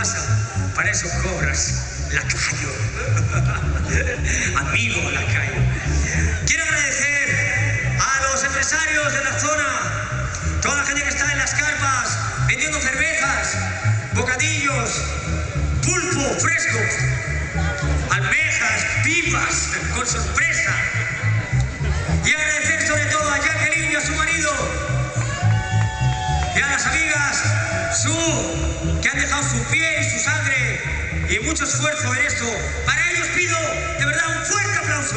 pasa? Para eso cobras, lacayo. Amigo lacayo. Quiero agradecer a los empresarios de la zona, toda la gente que está en las carpas, vendiendo cervezas, bocadillos, pulpo fresco, almejas, pipas, con sorpresa. Y agradecer sobre todo a Jacqueline y a su marido, y a las amigas que han dejado su piel y su sangre y mucho esfuerzo en esto. Para ellos pido de verdad un fuerte aplauso.